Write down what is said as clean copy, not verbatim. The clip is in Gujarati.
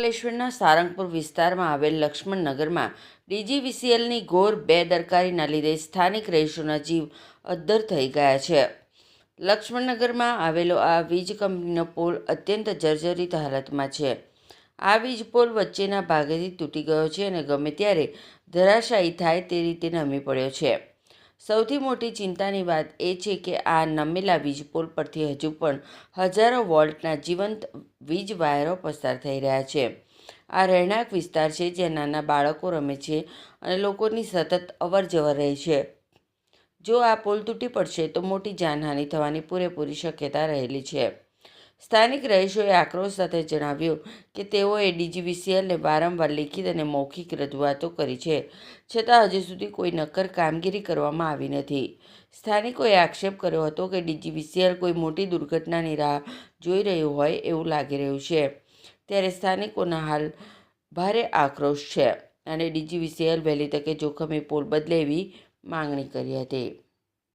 અંકલેશ્વરના સારંગપુર વિસ્તારમાં આવેલ લક્ષ્મણનગરમાં ડીજીવીસીએલની ઘોર બેદરકારીના લીધે સ્થાનિક રહીશોના જીવ અદ્ધર થઈ ગયા છે. લક્ષ્મણનગરમાં આવેલો આ વીજ કંપનીનો પોલ અત્યંત જર્જરિત હાલતમાં છે. આ વીજ પોલ વચ્ચેના ભાગેથી તૂટી ગયો છે અને ગમે ત્યારે ધરાશાયી થાય તે રીતે નમી પડ્યો છે. સૌથી મોટી ચિંતાની વાત એ છે કે આ નમેલા વીજપોલ પરથી હજુ પણ હજારો વોલ્ટના જીવંત વીજ વાયરો પસાર થઈ રહ્યા છે. આ રહેણાંક વિસ્તાર છે જ્યાં નાના બાળકો રમે છે અને લોકોની સતત અવરજવર રહે છે. જો આ પોલ તૂટી પડશે તો મોટી જાનહાનિ થવાની પૂરેપૂરી શક્યતા રહેલી છે. સ્થાનિક રહીશોએ આક્રોશ સાથે જણાવ્યું કે તેઓએ ડીજીવીસીએલને વારંવાર લેખિત અને મૌખિક રજૂઆતો કરી છે, છતાં હજુ સુધી કોઈ નક્કર કામગીરી કરવામાં આવી નથી. સ્થાનિકોએ આક્ષેપ કર્યો હતો કે ડીજીવીસીએલ કોઈ મોટી દુર્ઘટનાની રાહ જોઈ રહ્યું હોય એવું લાગી રહ્યું છે. ત્યારે સ્થાનિકોના હાલ ભારે આક્રોશ છે અને ડીજીવીસીએલ વહેલી તકે જોખમી પોલ બદલે એવી માંગણી કરી હતી.